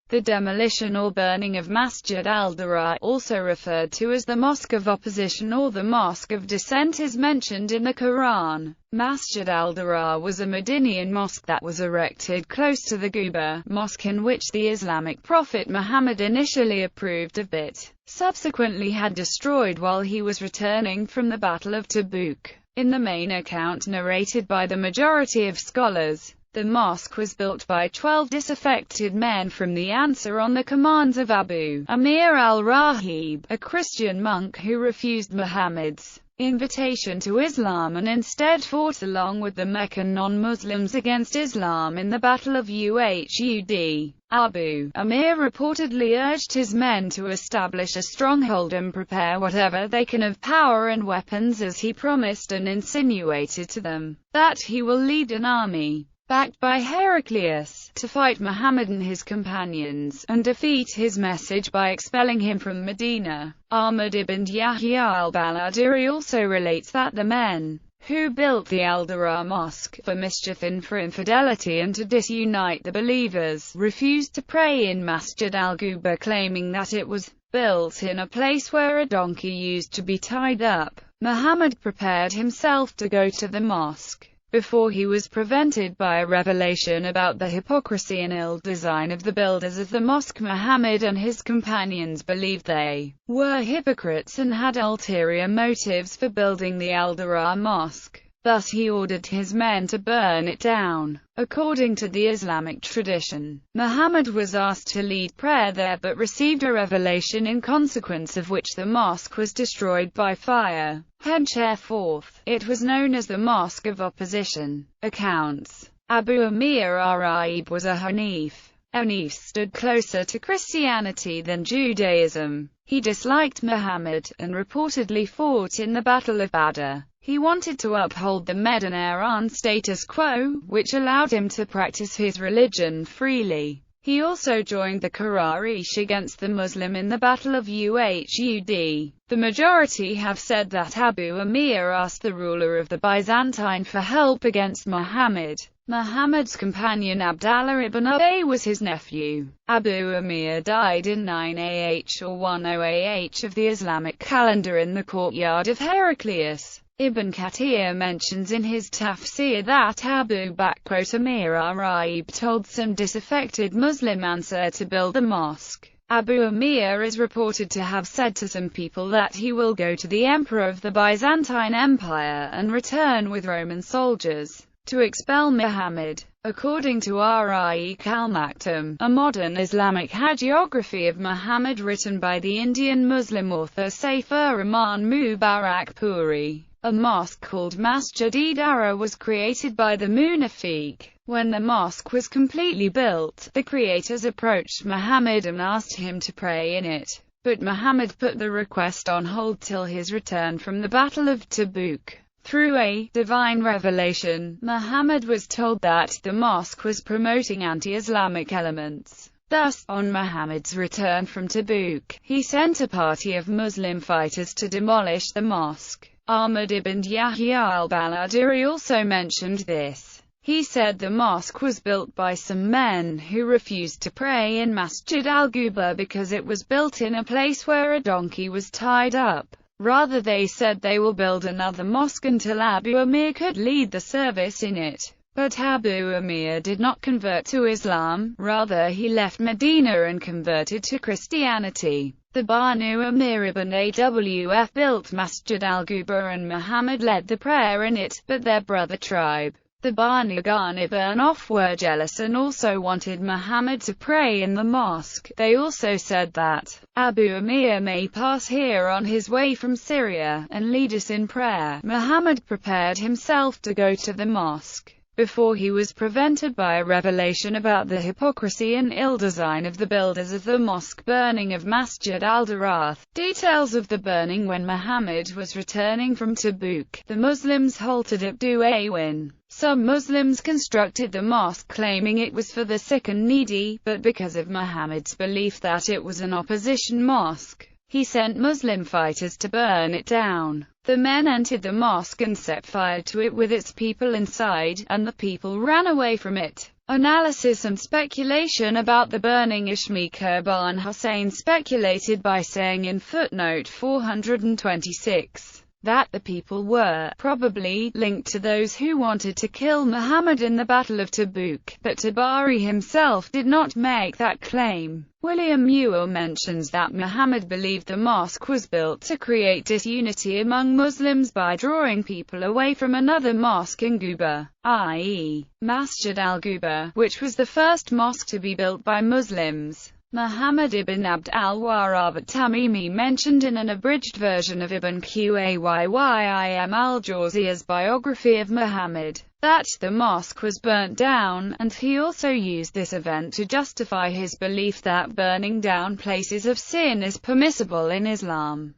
The demolition or burning of Masjid al-Dirar, also referred to as the Mosque of Opposition or the Mosque of Dissent, is mentioned in the Quran. Masjid al-Dirar was a Medinian mosque that was erected close to the Quba mosque, in which the Islamic prophet Muhammad initially approved of but subsequently had destroyed while he was returning from the Battle of Tabuk. In the main account narrated by the majority of scholars, the mosque was built by 12 disaffected men from the Ansar on the commands of Abu Amir al-Rahib, a Christian monk who refused Muhammad's invitation to Islam and instead fought along with the Meccan non-Muslims against Islam in the Battle of Uhud. Abu Amir reportedly urged his men to establish a stronghold and prepare whatever they can of power and weapons, as he promised and insinuated to them that he will lead an army backed by Heraclius, to fight Muhammad and his companions, and defeat his message by expelling him from Medina. Ahmad ibn Yahya al-Baladiri also relates that the men who built the al-Dirar mosque, for mischief and for infidelity and to disunite the believers, refused to pray in Masjid al-Quba, claiming that it was built in a place where a donkey used to be tied up. Muhammad prepared himself to go to the mosque before he was prevented by a revelation about the hypocrisy and ill design of the builders of the mosque. Muhammad and his companions believed they were hypocrites and had ulterior motives for building the al-Dirar mosque. Thus he ordered his men to burn it down. According to the Islamic tradition, Muhammad was asked to lead prayer there but received a revelation, in consequence of which the mosque was destroyed by fire. Henceforth, it was known as the Mosque of Opposition. Accounts. Abu Amir ar-Rahib was a Hanif. Hanif stood closer to Christianity than Judaism. He disliked Muhammad, and reportedly fought in the Battle of Badr. He wanted to uphold the Mediterranean status quo, which allowed him to practice his religion freely. He also joined the Quraysh against the Muslim in the Battle of Uhud. The majority have said that Abu Amir asked the ruler of the Byzantine for help against Muhammad. Muhammad's companion Abdallah ibn Ubay was his nephew. Abu Amir died in 9 AH or 10 AH of the Islamic calendar in the courtyard of Heraclius. Ibn Kathir mentions in his tafsir that Abu Amir ar-Rahib told some disaffected Muslim Ansar to build the mosque. Abu Amir is reported to have said to some people that he will go to the emperor of the Byzantine Empire and return with Roman soldiers to expel Muhammad. According to Ar-Ra'iq al-Maktum, a modern Islamic hagiography of Muhammad written by the Indian Muslim author Saif ur-Rahman Mubarak Puri, a mosque called Masjid-e-Dara was created by the Munafiq. When the mosque was completely built, the creators approached Muhammad and asked him to pray in it, but Muhammad put the request on hold till his return from the Battle of Tabuk. Through a divine revelation, Muhammad was told that the mosque was promoting anti-Islamic elements. Thus, on Muhammad's return from Tabuk, he sent a party of Muslim fighters to demolish the mosque. Ahmad ibn Yahya al-Baladiri also mentioned this. He said the mosque was built by some men who refused to pray in Masjid al-Quba because it was built in a place where a donkey was tied up. Rather, they said they will build another mosque until Abu Amir could lead the service in it. But Abu Amir did not convert to Islam, rather he left Medina and converted to Christianity. The Banu Amir ibn Awf built Masjid al-Quba and Muhammad led the prayer in it, but their brother tribe, the Banu Ghan ibn Auf, were jealous and also wanted Muhammad to pray in the mosque. They also said that Abu Amir may pass here on his way from Syria and lead us in prayer. Muhammad prepared himself to go to the mosque before he was prevented by a revelation about the hypocrisy and ill design of the builders of the mosque. Burning of Masjid al-Dirar. Details of the burning. When Muhammad was returning from Tabuk, the Muslims halted at Duawin. Some Muslims constructed the mosque claiming it was for the sick and needy, but because of Muhammad's belief that it was an opposition mosque, he sent Muslim fighters to burn it down. The men entered the mosque and set fire to it with its people inside, and the people ran away from it. Analysis and speculation about the burning. Ishmi Kurban Hussein speculated by saying in footnote 426 that the people were probably linked to those who wanted to kill Muhammad in the Battle of Tabuk, but Tabari himself did not make that claim. William Muir mentions that Muhammad believed the mosque was built to create disunity among Muslims by drawing people away from another mosque in Quba, i.e., Masjid al-Quba, which was the first mosque to be built by Muslims. Muhammad ibn Abd al-Wahhab at-Tamimi mentioned in an abridged version of Ibn Qayyim al-Jawziyya's biography of Muhammad that the mosque was burnt down, and he also used this event to justify his belief that burning down places of sin is permissible in Islam.